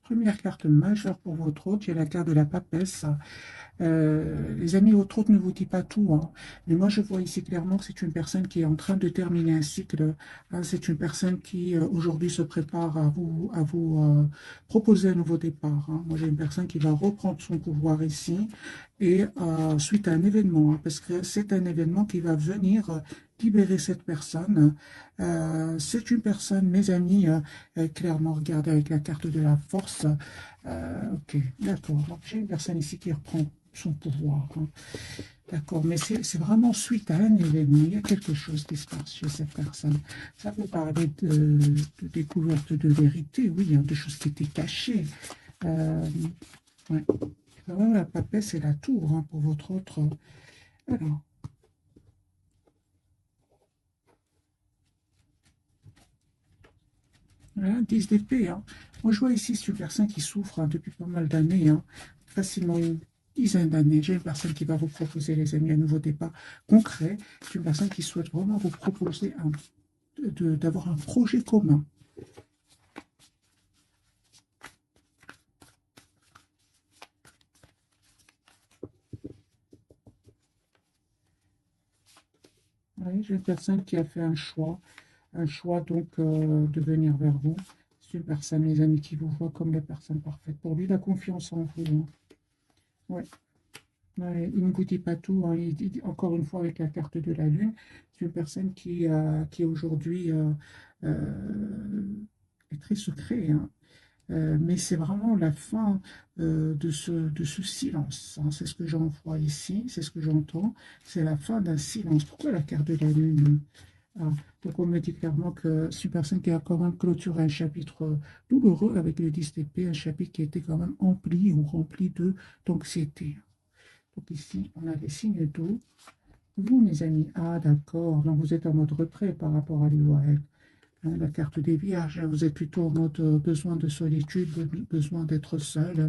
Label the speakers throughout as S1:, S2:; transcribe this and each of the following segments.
S1: Première carte majeure pour votre hôte, j'ai la carte de la papesse. Les amis, votre hôte ne vous dit pas tout, hein. Mais moi, je vois ici clairement que c'est une personne qui est en train de terminer un cycle, hein. C'est une personne qui, aujourd'hui, se prépare à vous proposer un nouveau départ, hein. Moi, j'ai une personne qui va reprendre son pouvoir ici et suite à un événement, hein, parce que c'est un événement qui va venir libérer cette personne. C'est une personne, mes amis, clairement, regardez avec la carte de la force. Ok, d'accord. Donc, j'ai une personne ici qui reprend son pouvoir, hein. D'accord, mais c'est vraiment suite à un événement. Il y a quelque chose qui se passe chez cette personne. Ça peut parler de découverte de vérité, oui, hein, de choses qui étaient cachées. Euh, ouais. Quand même, la papesse et la tour, hein, pour votre autre. Alors, voilà, 10 d'épée, hein. Moi, je vois ici, c'est une personne qui souffre, hein, depuis pas mal d'années, hein, facilement une dizaine d'années. J'ai une personne qui va vous proposer, les amis, un nouveau départ concret. C'est une personne qui souhaite vraiment vous proposer d'avoir un projet commun. Oui, j'ai une personne qui a fait un choix donc de venir vers vous. C'est une personne, les amis, qui vous voit comme la personne parfaite. Pour lui, la confiance en vous, hein. Ouais. Ouais, il ne vous dit pas tout, hein. Encore une fois, avec la carte de la Lune, c'est une personne qui aujourd'hui est très secret, hein. Mais c'est vraiment la fin de ce silence, hein. C'est ce que j'en vois ici, c'est ce que j'entends. C'est la fin d'un silence. Pourquoi la carte de la Lune? Ah, donc on me dit clairement que c'est une personne qui a quand même clôturé un chapitre douloureux avec le 10 d'épée, un chapitre qui était quand même empli ou rempli d'anxiété. Donc ici, on a des signes d'eau. Vous, mes amis, ah d'accord, donc vous êtes en mode retrait par rapport à lui ou à elle. Hein, la carte des vierges, vous êtes plutôt en mode besoin de solitude, besoin d'être seul,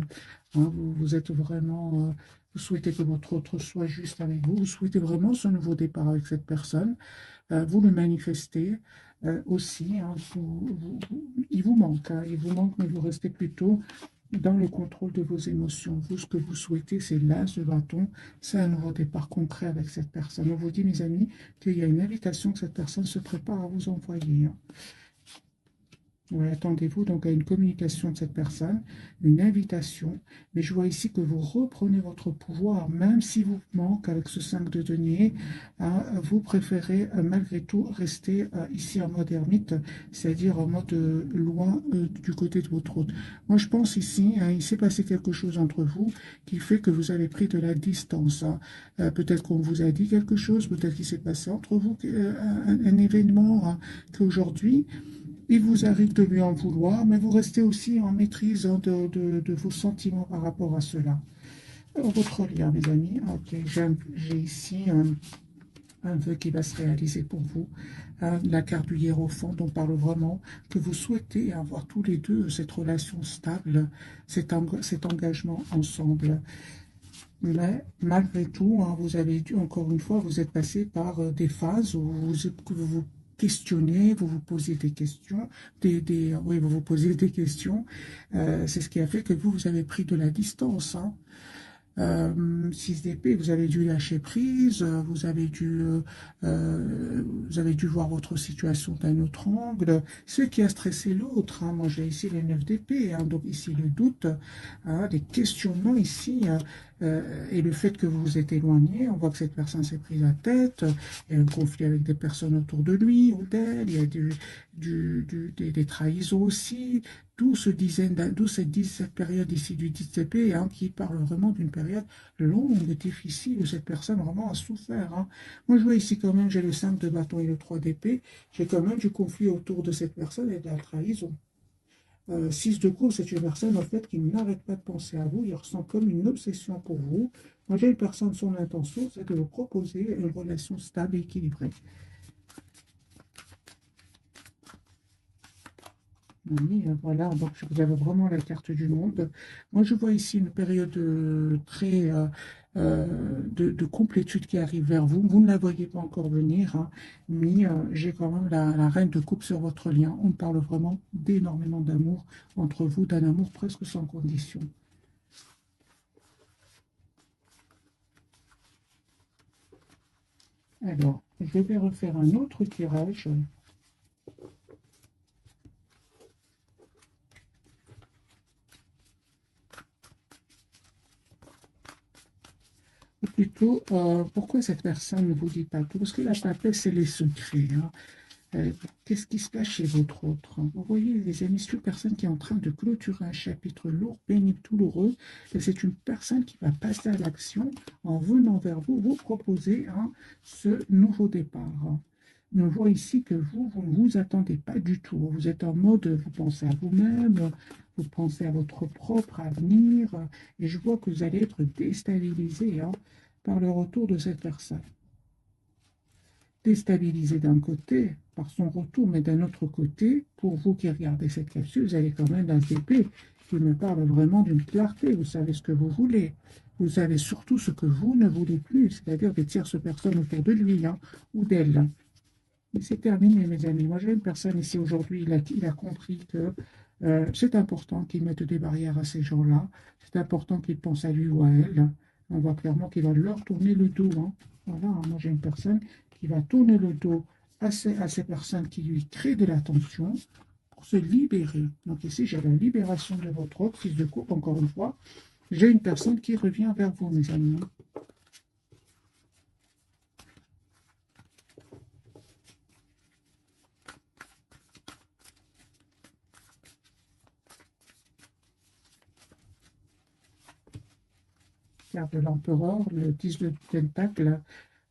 S1: hein. Vous êtes vraiment, vous souhaitez que votre autre soit juste avec vous, vous souhaitez vraiment ce nouveau départ avec cette personne, vous le manifestez aussi, hein. Il vous manque, hein, il vous manque, mais vous restez plutôt dans le contrôle de vos émotions. Vous, ce que vous souhaitez, c'est l'as de bâton, c'est un nouveau départ concret avec cette personne. On vous dit, mes amis, qu'il y a une invitation que cette personne se prépare à vous envoyer, hein. Ouais, attendez-vous donc à une communication de cette personne, une invitation. Mais je vois ici que vous reprenez votre pouvoir, même si vous manque avec ce 5 de denier, hein, vous préférez malgré tout rester ici en mode ermite, c'est-à-dire en mode loin du côté de votre hôte. Moi, je pense ici, hein, il s'est passé quelque chose entre vous qui fait que vous avez pris de la distance, hein. Peut-être qu'on vous a dit quelque chose, peut-être qu'il s'est passé entre vous un événement, hein, qu'aujourd'hui, il vous arrive de lui en vouloir, mais vous restez aussi en maîtrise, hein, de vos sentiments par rapport à cela. Alors, votre lien, mes amis, ok, j'ai ici un vœu qui va se réaliser pour vous. Hein, la carte du hiérophant, on parle vraiment que vous souhaitez avoir tous les deux cette relation stable, cet engagement ensemble. Mais malgré tout, hein, vous avez dû, encore une fois, vous êtes passé par des phases où vous vous questionnez, vous vous posez des questions, oui, vous vous posez des questions. C'est ce qui a fait que vous avez pris de la distance, hein. 6 d'épée, vous avez dû lâcher prise, vous avez dû voir votre situation d'un autre angle. Ce qui a stressé l'autre, hein. Moi, j'ai ici les 9 d'épée, hein, donc ici le doute, hein, des questionnements ici, hein, et le fait que vous vous êtes éloigné, on voit que cette personne s'est prise la tête, il y a un conflit avec des personnes autour de lui ou d'elle, il y a des trahisons aussi, d'où cette période ici du 10 hein, qui parle vraiment d'une période longue, difficile, où cette personne vraiment a souffert, hein. Moi, je vois ici quand même, j'ai le 5 de bâton et le 3 d'épée, j'ai quand même du conflit autour de cette personne et de la trahison. 6 de coups, c'est une personne en fait qui n'arrête pas de penser à vous, il ressent comme une obsession pour vous. Moi, j'ai une personne, son intention, c'est de vous proposer une relation stable et équilibrée. Oui, voilà, donc vous avez vraiment la carte du monde. Moi, je vois ici une période très de complétude qui arrive vers vous. Vous ne la voyez pas encore venir, hein, mais j'ai quand même la reine de coupe sur votre lien. On parle vraiment d'énormément d'amour entre vous, d'un amour presque sans condition. Alors, je vais refaire un autre tirage. Ou plutôt, pourquoi cette personne ne vous dit pas tout? Parce que la papesse, c'est les secrets, hein. Euh, Qu'est-ce qui se cache chez votre autre? Vous voyez, les amis, c'est une personne qui est en train de clôturer un chapitre lourd, pénible, douloureux, et c'est une personne qui va passer à l'action en venant vers vous, vous proposer hein, ce nouveau départ. On voit ici que vous ne vous attendez pas du tout. Vous êtes en mode, vous pensez à vous-même, vous pensez à votre propre avenir, et je vois que vous allez être déstabilisé hein, par le retour de cette personne. Déstabilisé d'un côté par son retour, mais d'un autre côté, pour vous qui regardez cette capsule, vous avez quand même un épée qui me parle vraiment d'une clarté. Vous savez ce que vous voulez. Vous savez surtout ce que vous ne voulez plus, c'est-à-dire des tierces personnes autour de lui hein, ou d'elle. Et c'est terminé, mes amis. Moi, j'ai une personne ici aujourd'hui, il a compris que c'est important qu'il mette des barrières à ces gens-là. C'est important qu'il pense à lui ou à elle. On voit clairement qu'il va leur tourner le dos, hein. Voilà, hein. Moi, j'ai une personne qui va tourner le dos à ces personnes qui lui créent de la tension pour se libérer. Donc ici, j'ai la libération de votre autre fils de coupe, encore une fois. J'ai une personne qui revient vers vous, mes amis. Carte de l'empereur, le 10 de pentacle.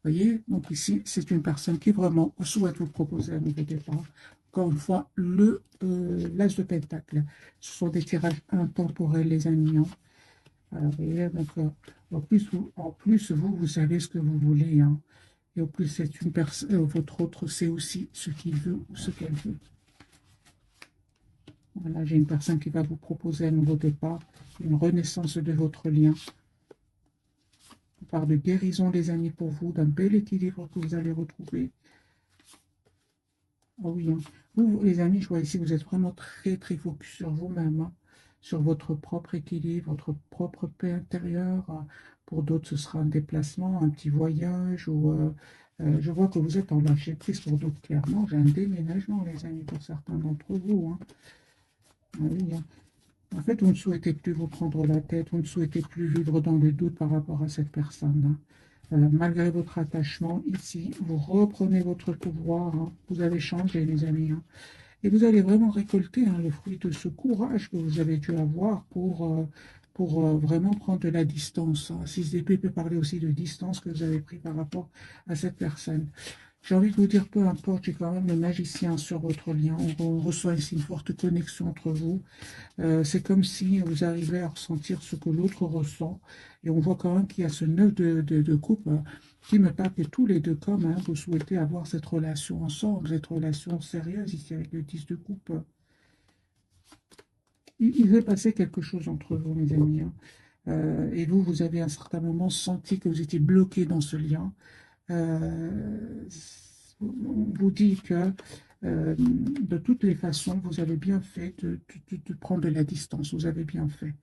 S1: Vous voyez, donc ici, c'est une personne qui vraiment souhaite vous proposer un nouveau départ. Encore une fois, l'as de pentacle. Ce sont des tirages intemporels, les amis, hein. Alors, vous voyez, donc, en plus, vous savez ce que vous voulez, hein. Et au plus, c'est une personne, votre autre sait aussi ce qu'il veut ou ce qu'elle veut. Voilà, j'ai une personne qui va vous proposer un nouveau départ, une renaissance de votre lien. On parle de guérison, les amis, pour vous, d'un bel équilibre que vous allez retrouver. Ah oui, hein. Vous, les amis, je vois ici, vous êtes vraiment très, très focus sur vous-même, hein, sur votre propre équilibre, votre propre paix intérieure. Pour d'autres, ce sera un déplacement, un petit voyage, ou je vois que vous êtes en lâcher prise pour d'autres, clairement. J'ai un déménagement, les amis, pour certains d'entre vous, hein. Ah oui, hein. En fait, vous ne souhaitez plus vous prendre la tête, vous ne souhaitez plus vivre dans le doute par rapport à cette personne, hein. Malgré votre attachement, ici, vous reprenez votre pouvoir, hein. Vous avez changé, les amis, hein. Et vous allez vraiment récolter hein, le fruit de ce courage que vous avez dû avoir pour vraiment prendre de la distance, hein. 6 d'épée peut parler aussi de distance que vous avez pris par rapport à cette personne. J'ai envie de vous dire, peu importe, j'ai quand même le magicien sur votre lien. On reçoit ici une forte connexion entre vous. C'est comme si vous arrivez à ressentir ce que l'autre ressent. Et on voit quand même qu'il y a ce nœud de coupe qui me parle que tous les deux, comme hein, vous souhaitez avoir cette relation ensemble, cette relation sérieuse ici avec le 10 de coupe. Il va passer quelque chose entre vous, mes amis, hein. Et vous, vous avez à un certain moment senti que vous étiez bloqué dans ce lien. Euh, on vous dit que de toutes les façons, vous avez bien fait de prendre de la distance. Vous avez bien fait.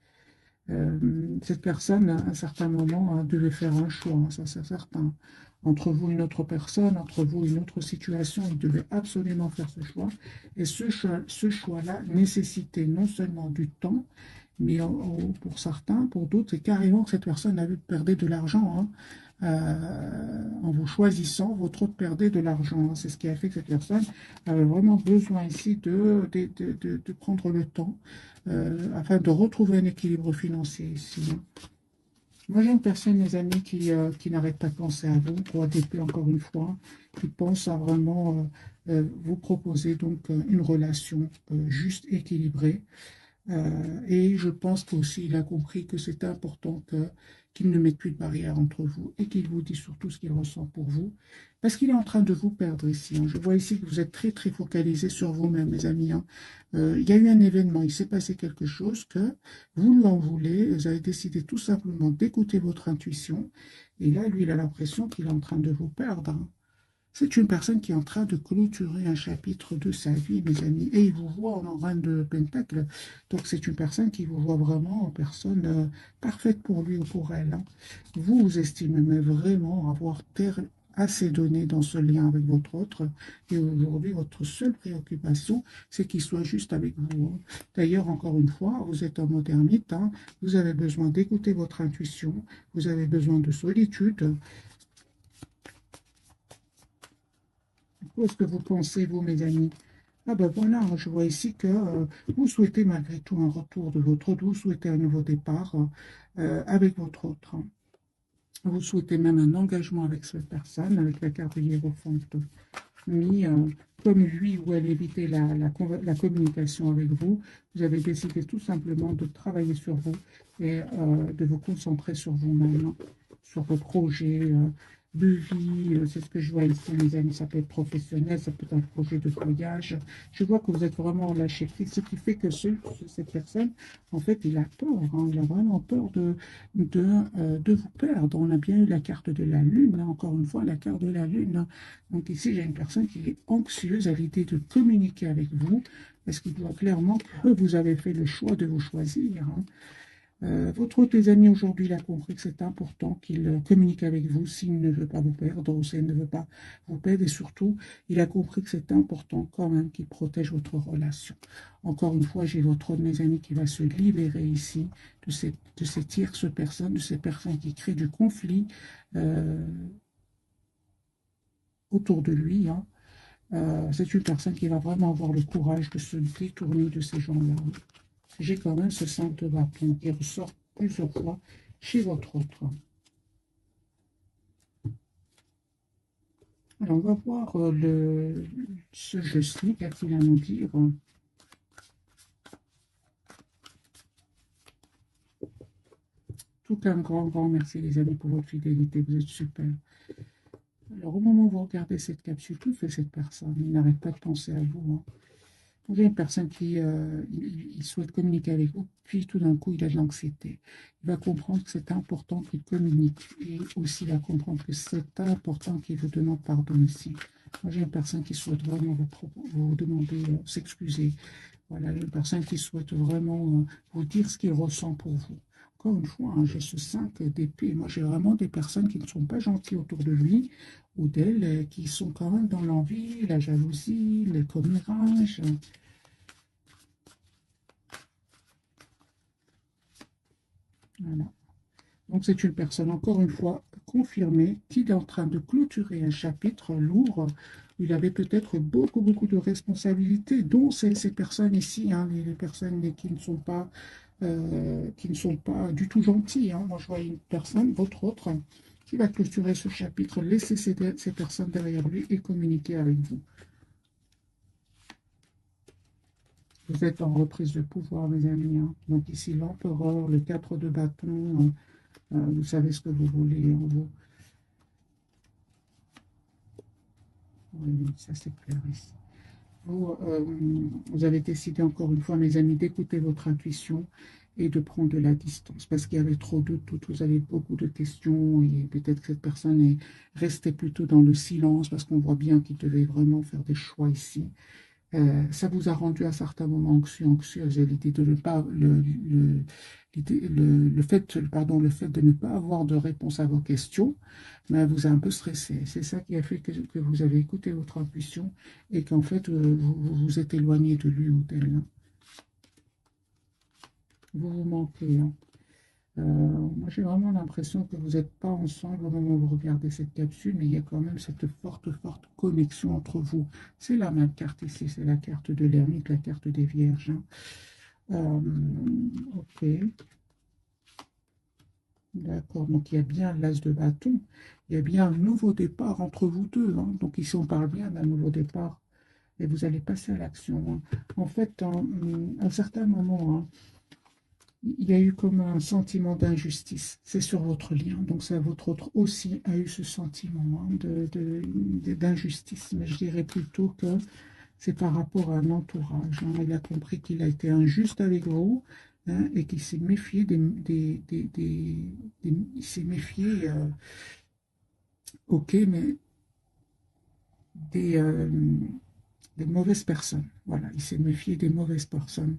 S1: Cette personne, à un certain moment, hein, devait faire un choix, hein, ça c'est certain. Entre vous et une autre personne, entre vous et une autre situation, il devait absolument faire ce choix. Et ce choix-là nécessitait non seulement du temps, mais pour certains, pour d'autres, c'est carrément que cette personne avait perdu de l'argent, hein. En vous choisissant, votre autre perdait de l'argent, hein. C'est ce qui a fait que cette personne avait vraiment besoin ici de prendre le temps afin de retrouver un équilibre financier ici, hein. Moi, j'ai une personne, mes amis, qui n'arrête pas de penser à vous, pour ADP encore une fois, qui pense à vraiment vous proposer donc une relation juste, équilibrée. Et je pense qu'aussi il a compris que c'est important qu'il ne mette plus de barrière entre vous et qu'il vous dise surtout ce qu'il ressent pour vous. Parce qu'il est en train de vous perdre ici, hein. Je vois ici que vous êtes très très focalisé sur vous-même, mes amis, hein. Il y a eu un événement, il s'est passé quelque chose que vous lui en voulez. Vous avez décidé tout simplement d'écouter votre intuition. Et là, lui, il a l'impression qu'il est en train de vous perdre, hein. C'est une personne qui est en train de clôturer un chapitre de sa vie, mes amis. Et il vous voit en reine de Pentacle. Donc, c'est une personne qui vous voit vraiment en personne parfaite pour lui ou pour elle, hein. Vous, vous estimez mais vraiment avoir assez donné dans ce lien avec votre autre. Et aujourd'hui, votre seule préoccupation, c'est qu'il soit juste avec vous, hein. D'ailleurs, encore une fois, vous êtes en mode ermite, hein. Vous avez besoin d'écouter votre intuition. Vous avez besoin de solitude. Qu'est-ce que vous pensez, vous, mes amis? Ah ben voilà, je vois ici que vous souhaitez malgré tout un retour de votre autre, vous souhaitez un nouveau départ avec votre autre, hein. Vous souhaitez même un engagement avec cette personne, avec la carte de Hiérophante mis, comme lui ou elle évitait la communication avec vous. Vous avez décidé tout simplement de travailler sur vous et de vous concentrer sur vous-même, hein, sur vos projets de vie. C'est ce que je vois ici, mes amis. Ça peut être professionnel, ça peut être un projet de voyage. Je vois que vous êtes vraiment lâché prise, ce qui fait que cette personne, en fait, il a peur, hein. Il a vraiment peur de vous perdre. On a bien eu la carte de la Lune, hein, encore une fois, la carte de la Lune, hein. Donc ici, j'ai une personne qui est anxieuse à l'idée de communiquer avec vous, parce qu'il voit clairement que vous avez fait le choix de vous choisir, hein. Votre autre, les amis, aujourd'hui, il a compris que c'est important qu'il communique avec vous s'il ne veut pas vous perdre ou s'il ne veut pas vous perdre. Et surtout, il a compris que c'est important quand même qu'il protège votre relation. Encore une fois, j'ai votre autre, mes amis, qui va se libérer ici de ces tierces personnes, de ces personnes qui créent du conflit autour de lui, hein. C'est une personne qui va vraiment avoir le courage de se détourner de ces gens-là. J'ai quand même ce 5 de bâton qui ressort plusieurs fois chez votre autre. Alors, on va voir ce je-ci, qu'a-t-il à nous dire? Tout un grand merci, les amis, pour votre fidélité. Vous êtes super. Alors, au moment où vous regardez cette capsule, que fait cette personne? Il n'arrête pas de penser à vous, hein. Vous avez une personne qui il souhaite communiquer avec vous, puis tout d'un coup, il a de l'anxiété. Il va comprendre que c'est important qu'il communique et aussi il va comprendre que c'est important qu'il vous demande pardon ici. Moi, j'ai une personne qui souhaite vraiment vous demander, s'excuser. Voilà, une personne qui souhaite vraiment vous dire ce qu'il ressent pour vous. Encore une fois, hein, j'ai ce 5 d'épée. Moi, j'ai vraiment des personnes qui ne sont pas gentilles autour de lui ou d'elle, qui sont quand même dans l'envie, la jalousie, le commérage. Voilà. Donc, c'est une personne, encore une fois, confirmée, qui est en train de clôturer un chapitre lourd. Il avait peut-être beaucoup de responsabilités, dont ces personnes ici, hein, les personnes qui ne sont pas du tout gentilles, hein. Moi, je vois une personne, votre autre, qui va clôturer ce chapitre, laisser ces personnes derrière lui et communiquer avec vous. Vous êtes en reprise de pouvoir, mes amis, hein. Donc ici, l'empereur, le 4 de bâton, vous savez ce que vous voulez, hein, vous. Oui, ça c'est clair ici. Vous avez décidé encore une fois, mes amis, d'écouter votre intuition et de prendre de la distance parce qu'il y avait trop de doutes, vous avez beaucoup de questions et peut-être que cette personne est restée plutôt dans le silence parce qu'on voit bien qu'il devait vraiment faire des choix ici. Ça vous a rendu à certains moments anxieuse et l'idée de ne pas le fait de ne pas avoir de réponse à vos questions, mais vous a un peu stressé. C'est ça qui a fait que vous avez écouté votre intuition et qu'en fait vous vous êtes éloigné de lui ou d'elle, hein. Vous vous manquez, hein. Moi, j'ai vraiment l'impression que vous n'êtes pas ensemble au moment où vous regardez cette capsule, mais il y a quand même cette forte connexion entre vous. C'est la même carte ici, c'est la carte de l'ermite, la carte des vierges, hein. Ok, d'accord. Donc, il y a bien l'as de bâton. Il y a bien un nouveau départ entre vous deux, hein. Donc, ici, on parle bien d'un nouveau départ. Et vous allez passer à l'action, hein. En fait, à un certain moment, hein, il y a eu comme un sentiment d'injustice. C'est sur votre lien. Donc ça, votre autre aussi a eu ce sentiment hein, d'injustice. Mais je dirais plutôt que c'est par rapport à un entourage. Hein. Il a compris qu'il a été injuste avec vous hein, et qu'il s'est méfié il s'est méfié, ok, mais des, euh, des mauvaises personnes. Voilà, il s'est méfié des mauvaises personnes.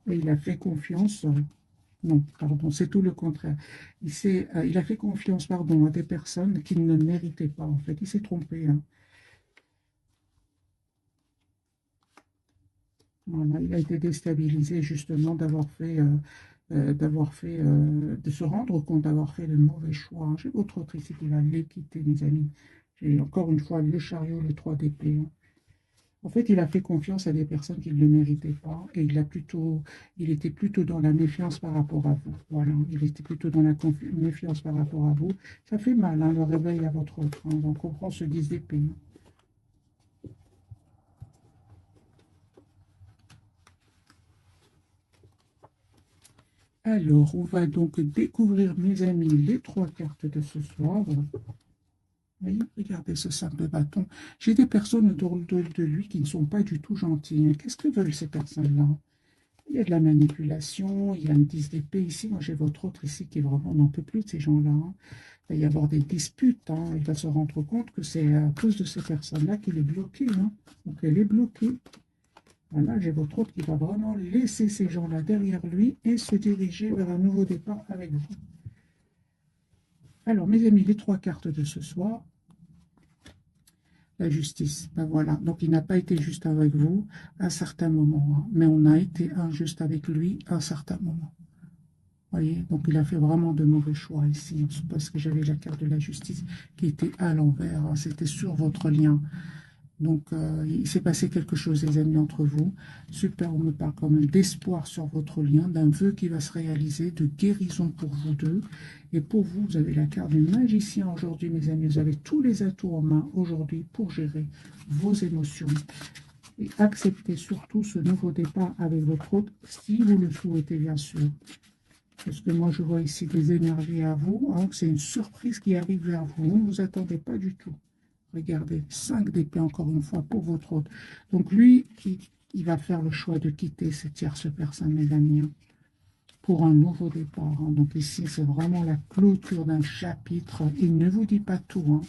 S1: Et il a fait confiance. Non, pardon, c'est tout le contraire. Il a fait confiance, pardon, à des personnes qu'il ne méritait pas, en fait. Il s'est trompé. Hein. Voilà, il a été déstabilisé, justement, de se rendre compte d'avoir fait le mauvais choix. J'ai votre autre ici qui va l'équiter, mes amis. J'ai encore une fois le chariot, le 3 d'épée. Hein. En fait, il a fait confiance à des personnes qui ne le méritaient pas et il était plutôt dans la méfiance par rapport à vous. Voilà, il était plutôt dans la méfiance par rapport à vous. Ça fait mal, hein, le réveil à votre autre. Hein, donc, on prend ce 10 d'épée. Alors, on va donc découvrir, mes amis, les trois cartes de ce soir. Oui, regardez ce sac de bâton. J'ai des personnes autour de lui qui ne sont pas du tout gentilles. Qu'est-ce que veulent ces personnes-là? Il y a de la manipulation, il y a une 10 d'épée ici. Moi, j'ai votre autre ici qui vraiment n'en peut plus de ces gens-là. Hein. Il va y avoir des disputes. Hein. Il va se rendre compte que c'est à cause de ces personnes-là qu'il est bloqué. Hein. Donc, elle est bloquée. Voilà, j'ai votre autre qui va vraiment laisser ces gens-là derrière lui et se diriger vers un nouveau départ avec vous. Alors, mes amis, les trois cartes de ce soir. La justice, ben voilà. Donc, il n'a pas été juste avec vous à un certain moment, hein. Mais on a été injuste avec lui à un certain moment. Voyez, donc il a fait vraiment de mauvais choix ici, hein, parce que j'avais la carte de la justice qui était à l'envers, hein, c'était sur votre lien. Donc il s'est passé quelque chose, les amis, entre vous. Super, on me parle quand même d'espoir sur votre lien, d'un vœu qui va se réaliser, de guérison pour vous deux. Et pour vous, vous avez la carte du magicien aujourd'hui, mes amis. Vous avez tous les atouts en main aujourd'hui pour gérer vos émotions. Et accepter surtout ce nouveau départ avec votre autre, si vous le souhaitez, bien sûr. Parce que moi, je vois ici des énergies à vous. Hein, c'est une surprise qui arrive vers vous. Vous ne vous attendez pas du tout. Regardez, 5 d'épée encore une fois pour votre hôte. Donc lui, il va faire le choix de quitter cette tierce personne, mes amis, hein, pour un nouveau départ. Hein. Donc ici, c'est vraiment la clôture d'un chapitre. Il ne vous dit pas tout. Hein.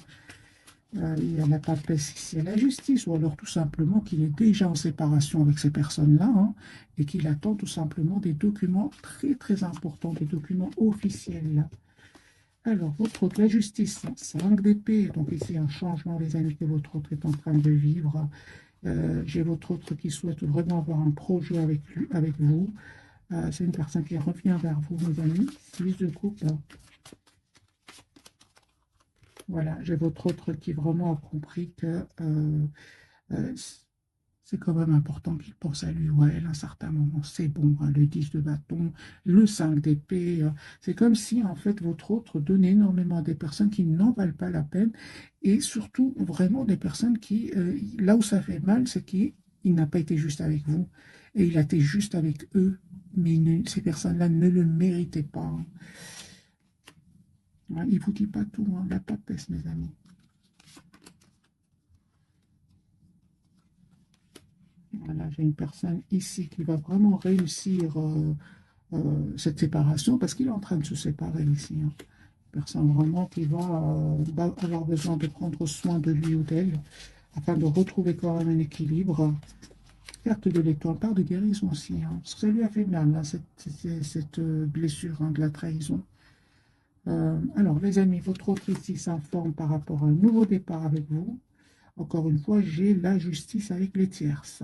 S1: Il y a la papesse ici à la justice, ou alors tout simplement qu'il est déjà en séparation avec ces personnes-là, hein, et qu'il attend tout simplement des documents très très importants, des documents officiels. Là. Alors, votre autre, la justice, 5 d'épée, donc ici un changement, les amis, que votre autre est en train de vivre. J'ai votre autre qui souhaite vraiment avoir un projet avec vous. C'est une personne qui revient vers vous, mes amis. 6 de coupe. Voilà, j'ai votre autre qui vraiment a compris que euh, c'est quand même important qu'il pense à lui ou à elle à un certain moment. C'est bon, hein, le 10 de bâton, le 5 d'épée. C'est comme si, en fait, votre autre donnait énormément à des personnes qui n'en valent pas la peine et surtout, vraiment, des personnes qui, là où ça fait mal, c'est qu'il n'a pas été juste avec vous et il a été juste avec eux. Mais ces personnes-là ne le méritaient pas. Hein. Hein, il ne vous dit pas tout, hein, la papesse, mes amis. Voilà, j'ai une personne ici qui va vraiment réussir cette séparation parce qu'il est en train de se séparer ici. Hein. Une personne vraiment qui va avoir besoin de prendre soin de lui ou d'elle afin de retrouver quand même un équilibre. Carte de l'étoile, part de guérison aussi. Hein, parce que ça lui a fait mal, là, cette blessure hein, de la trahison. Alors, les amis, votre autre ici s'informe par rapport à un nouveau départ avec vous. Encore une fois, j'ai la justice avec les tierces.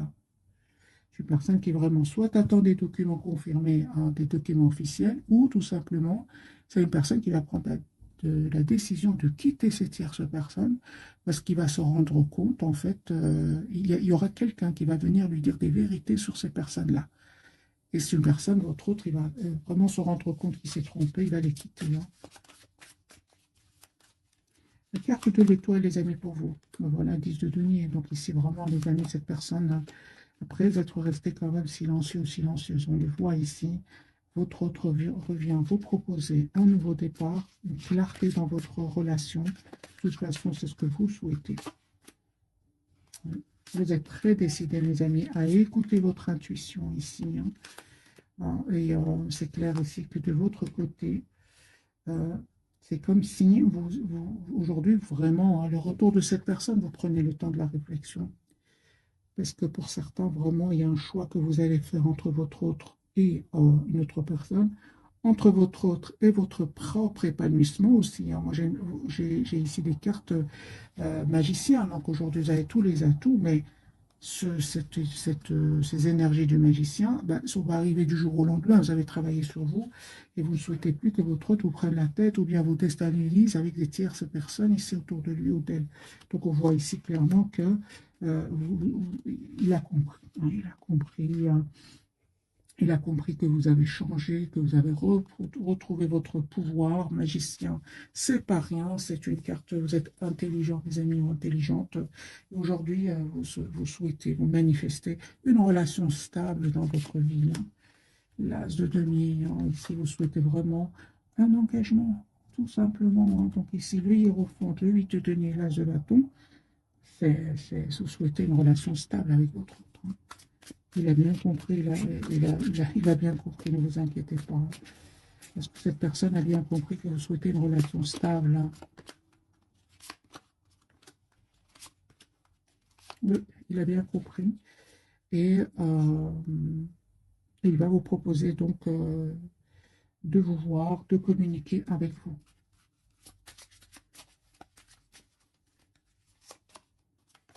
S1: C'est une personne qui vraiment soit attend des documents confirmés, hein, des documents officiels, ou tout simplement, c'est une personne qui va prendre la décision de quitter cette tierce personne parce qu'il va se rendre compte, en fait, il y aura quelqu'un qui va venir lui dire des vérités sur ces personnes-là. Et c'est une personne, votre autre, il va vraiment se rendre compte qu'il s'est trompé, il va les quitter. Hein. La carte de l'étoile, les amis, pour vous. Ben voilà, 10 de denier. Donc ici, vraiment, les amis, cette personne Après être resté quand même silencieux ou silencieuse. On le voit ici. Votre autre revient vous proposer un nouveau départ, une clarté dans votre relation. De toute façon, c'est ce que vous souhaitez. Vous êtes très décidés, mes amis, à écouter votre intuition ici. Et c'est clair ici que de votre côté, c'est comme si aujourd'hui, vraiment, le retour de cette personne, vous prenez le temps de la réflexion. Parce que pour certains, vraiment, il y a un choix que vous allez faire entre votre autre et une autre personne, entre votre autre et votre propre épanouissement aussi. Moi, j'ai ici des cartes magiciens, donc aujourd'hui, vous avez tous les atouts, mais ces énergies du magicien, ça va arriver du jour au lendemain. Vous avez travaillé sur vous et vous ne souhaitez plus que votre autre vous prenne la tête ou bien vous déstabilise avec des tierces personnes ici autour de lui ou d'elle. Donc on voit ici clairement que il a compris. Il a compris. Il a compris que vous avez changé, que vous avez retrouvé votre pouvoir magicien. C'est pas rien, c'est une carte, vous êtes intelligent, mes amis, ou intelligente. Aujourd'hui, vous souhaitez, vous manifester une relation stable dans votre vie. L'as de denier, ici, vous souhaitez vraiment un engagement, tout simplement. Donc ici, le hiérophante, le 8 de denier, l'as de bâton, vous souhaitez une relation stable avec votre autre. Il a bien compris, il a bien compris, ne vous inquiétez pas. Parce que cette personne a bien compris que vous souhaitez une relation stable. Oui, il a bien compris. Et il va vous proposer donc de vous voir, de communiquer avec vous.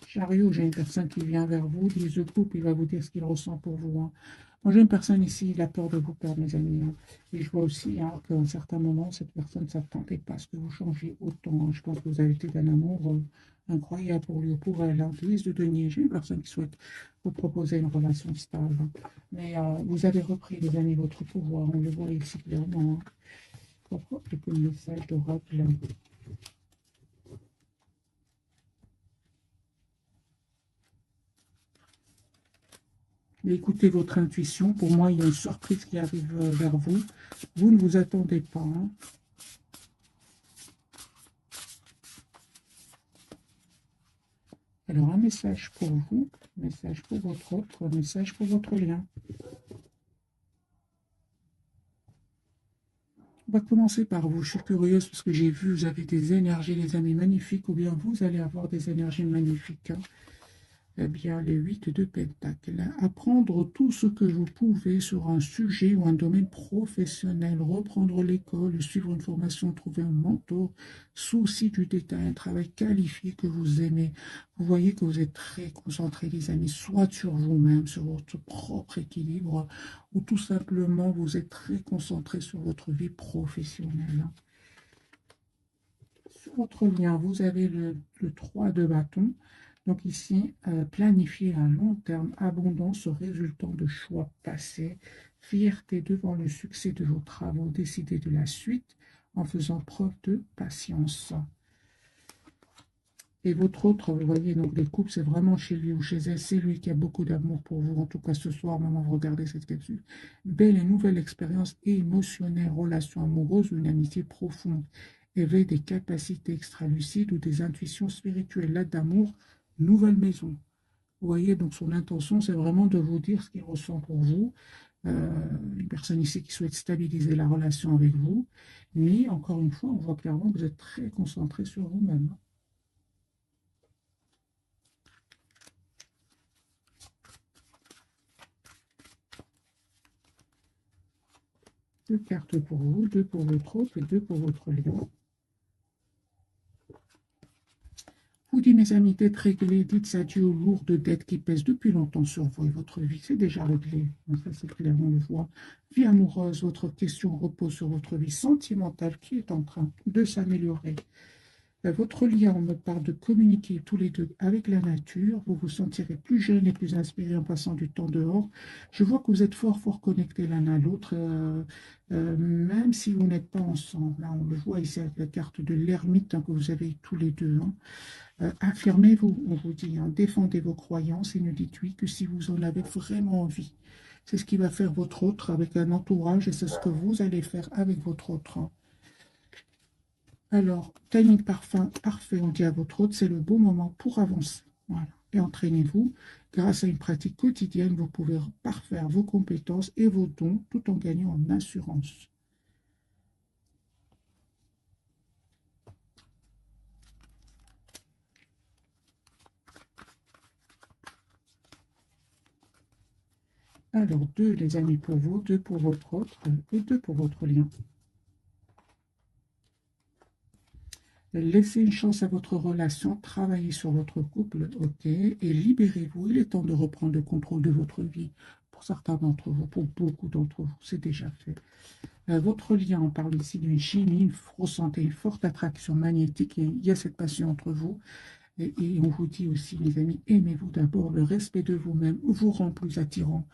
S1: Chariot, j'ai une personne qui vient vers vous, 10 de coupe, il va vous dire ce qu'il ressent pour vous. Moi, j'ai une personne ici, il a peur de vous perdre, mes amis. Et je vois aussi qu'à un certain moment, cette personne ne s'attendait pas à ce que vous changiez autant. Je pense que vous avez été d'un amour incroyable pour lui ou pour elle. 10 de denier, j'ai une personne qui souhaite vous proposer une relation stable. Mais vous avez repris, les amis, votre pouvoir. On le voit ici clairement. Quelques messages d'oracle. Écoutez votre intuition. Pour moi, il y a une surprise qui arrive vers vous. Vous ne vous attendez pas. Alors, un message pour vous, un message pour votre autre, un message pour votre lien. On va commencer par vous. Je suis curieuse parce que j'ai vu, vous avez des énergies, les amis, magnifiques, ou bien vous allez avoir des énergies magnifiques. Eh bien, les 8 de Pentacle. Apprendre tout ce que vous pouvez sur un sujet ou un domaine professionnel, reprendre l'école, suivre une formation, trouver un mentor, souci du détail, un travail qualifié que vous aimez. Vous voyez que vous êtes très concentrés, les amis, soit sur vous-même, sur votre propre équilibre, ou tout simplement vous êtes très concentrés sur votre vie professionnelle. Sur votre lien, vous avez le 3 de bâton. Donc ici, planifier à long terme, abondance résultant de choix passés, fierté devant le succès de vos travaux, décider de la suite en faisant preuve de patience. Et votre autre, vous voyez, donc les couples, c'est vraiment chez lui ou chez elle, c'est lui qui a beaucoup d'amour pour vous. En tout cas, ce soir, maman, vous regardez cette capsule. Belle et nouvelle expérience émotionnelle, relation amoureuse ou une amitié profonde. Éveil des capacités extra-lucides ou des intuitions spirituelles. Là d'amour, nouvelle maison. Vous voyez, donc son intention, c'est vraiment de vous dire ce qu'il ressent pour vous. Une personne ici qui souhaite stabiliser la relation avec vous. Mais, encore une fois, on voit clairement que vous êtes très concentré sur vous-même. Deux cartes pour vous, deux pour votre autre et deux pour votre lion. Vous dites, mes amis, d'être réglés, dites adieu aux lourdes dettes qui pèsent depuis longtemps sur vous et votre vie. C'est déjà réglé. Ça, c'est clair, on le voit. Vie amoureuse, votre question repose sur votre vie sentimentale qui est en train de s'améliorer. Votre lien, on me parle de communiquer tous les deux avec la nature. Vous vous sentirez plus jeune et plus inspiré en passant du temps dehors. Je vois que vous êtes fort, fort connectés l'un à l'autre, même si vous n'êtes pas ensemble. Là, on le voit ici avec la carte de l'ermite hein, que vous avez tous les deux. Hein. Affirmez-vous, on vous dit, hein, défendez vos croyances et ne dites oui que si vous en avez vraiment envie. C'est ce qui va faire votre autre avec un entourage et c'est ce que vous allez faire avec votre autre. Hein. Alors, timing parfait, on dit à votre hôte, c'est le bon moment pour avancer. Voilà. Et entraînez-vous. Grâce à une pratique quotidienne, vous pouvez parfaire vos compétences et vos dons tout en gagnant en assurance. Alors, deux, les amis, pour vous, deux pour votre autre et deux pour votre lien. Laissez une chance à votre relation, travaillez sur votre couple, ok, et libérez-vous. Il est temps de reprendre le contrôle de votre vie. Pour certains d'entre vous, pour beaucoup d'entre vous, c'est déjà fait. Votre lien, on parle ici d'une chimie, vous ressentez une forte attraction magnétique et il y a cette passion entre vous. Et on vous dit aussi, les amis, aimez-vous d'abord, le respect de vous-même vous rend plus attirant.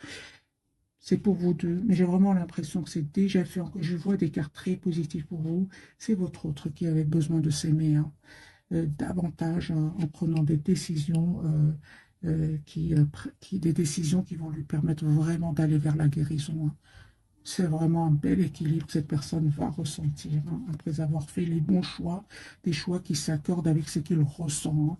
S1: C'est pour vous deux, mais j'ai vraiment l'impression que c'est déjà fait. Je vois des cartes très positives pour vous. C'est votre autre qui avait besoin de s'aimer hein, davantage hein, en prenant des décisions, des décisions qui vont lui permettre vraiment d'aller vers la guérison. Hein. C'est vraiment un bel équilibre que cette personne va ressentir hein, après avoir fait les bons choix, des choix qui s'accordent avec ce qu'il ressent. Hein.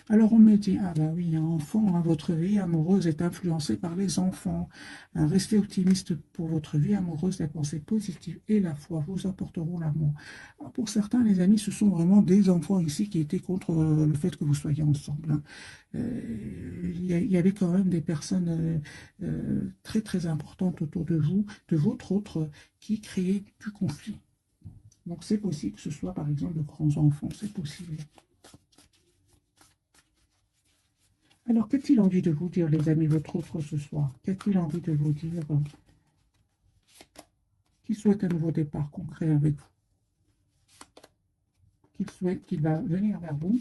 S1: Alors on me dit, ah bah oui, un enfant, hein, votre vie amoureuse est influencée par les enfants. Restez optimiste pour votre vie amoureuse, la pensée positive et la foi vous apporteront l'amour. Pour certains, les amis, ce sont vraiment des enfants ici qui étaient contre le fait que vous soyez ensemble. Hein. Il y avait quand même des personnes très très importantes autour de vous, de votre autre, qui créaient du conflit. Donc c'est possible que ce soit par exemple de grands enfants, c'est possible. Alors qu'a-t-il envie de vous dire, les amis, votre autre ce soir? Qu'a-t-il envie de vous dire qu'il souhaite un nouveau départ concret avec vous? Qu'il souhaite qu'il va venir vers vous,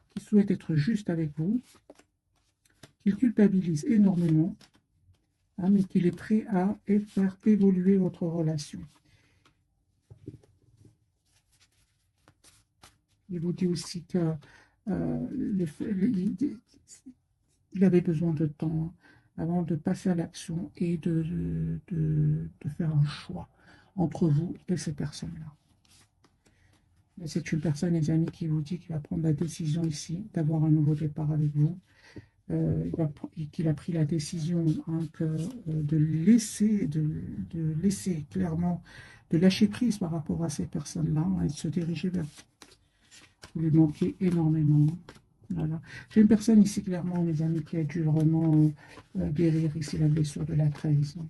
S1: qu'il souhaite être juste avec vous, qu'il culpabilise énormément, hein, mais qu'il est prêt à faire évoluer votre relation. Il vous dit aussi que il avait besoin de temps avant de passer à l'action et de faire un choix entre vous et ces personnes-là. Mais c'est une personne, les amis, qui vous dit qu'il va prendre la décision ici d'avoir un nouveau départ avec vous. Qu'il a pris la décision hein, de laisser clairement, de lâcher prise par rapport à ces personnes-là hein, et de se diriger vers vous. Vous lui manquez énormément. Voilà. J'ai une personne ici, clairement, mes amis, qui a dû vraiment guérir ici la blessure de la trahison.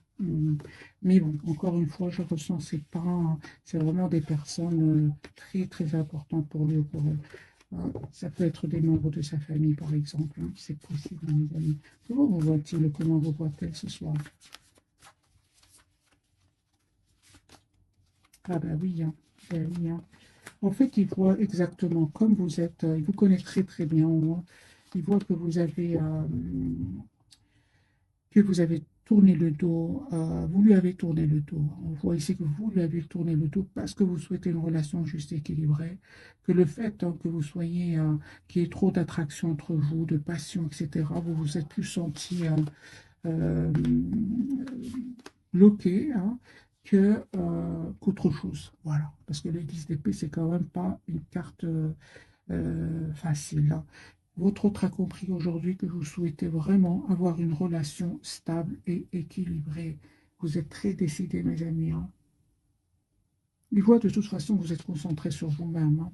S1: Mais bon, encore une fois, je ressens c'est pas, c'est vraiment des personnes très, très importantes pour lui ou pour elle. Ça peut être des membres de sa famille, par exemple. Hein. C'est possible, mes amis. Comment vous voit-il? Comment vous voit-elle ce soir? Ah ben oui, hein. Ben oui, hein. En fait, il voit exactement comme vous êtes. Il vous connaît très, très bien. Hein. Il voit que vous avez tourné le dos, vous lui avez tourné le dos. On voit ici que vous lui avez tourné le dos parce que vous souhaitez une relation juste et équilibrée, que le fait hein, que vous soyez, qu'il y ait trop d'attraction entre vous, de passion, etc., vous vous êtes plus senti euh, bloqué hein, qu'autre chose. Voilà. Parce que le 10 d'épée, c'est quand même pas une carte facile. Hein. Votre autre a compris aujourd'hui que vous souhaitez vraiment avoir une relation stable et équilibrée. Vous êtes très décidés, mes amis. Hein. Il voit de toute façon que vous êtes concentré sur vous-même hein,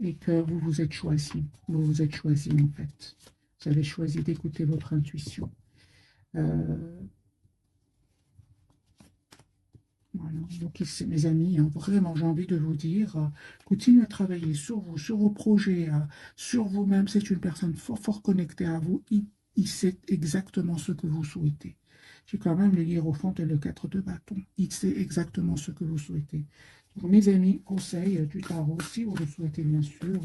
S1: et que vous vous êtes choisi. Vous vous êtes choisi, en fait. Vous avez choisi d'écouter votre intuition. Euh, voilà. Donc ici, mes amis, hein, vraiment, j'ai envie de vous dire, continuez à travailler sur vous, sur vos projets, sur vous-même. C'est une personne fort, fort connectée à vous. Il sait exactement ce que vous souhaitez. J'ai quand même le hiérophante et le 4 de bâton. Il sait exactement ce que vous souhaitez. Donc, mes amis, conseil du tarot, si vous le souhaitez bien sûr,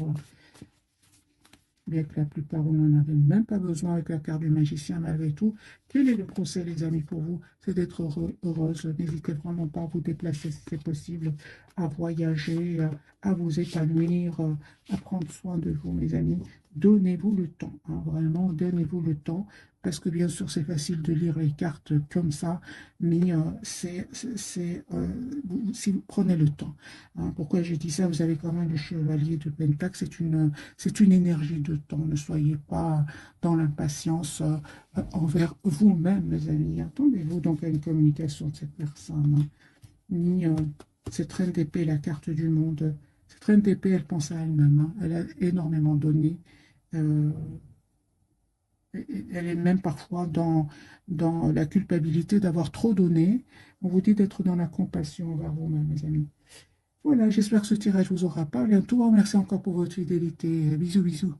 S1: bien que la plupart, on n'en avait même pas besoin avec la carte du magicien, malgré tout. Quel est le conseil, les amis, pour vous? C'est d'être heureuse. N'hésitez vraiment pas à vous déplacer si c'est possible, à voyager, à vous épanouir, à prendre soin de vous, mes amis. Donnez-vous le temps, hein, vraiment, donnez-vous le temps, parce que bien sûr, c'est facile de lire les cartes comme ça, mais si vous prenez le temps. Hein. Pourquoi j'ai dit ça? Vous avez quand même le chevalier de Pentacle, c'est une énergie de temps. Ne soyez pas dans l'impatience envers vous-même, mes amis. Attendez-vous donc à une communication de cette personne. Hein. Ni cette reine d'épée, la carte du monde. Cette reine d'épée, elle pense à elle-même. Hein. Elle a énormément donné. Euh, Elle est même parfois dans la culpabilité d'avoir trop donné. On vous dit d'être dans la compassion envers vous-même, mes amis. Voilà, j'espère que ce tirage vous aura parlé. Un tout grand merci encore pour votre fidélité. Bisous, bisous.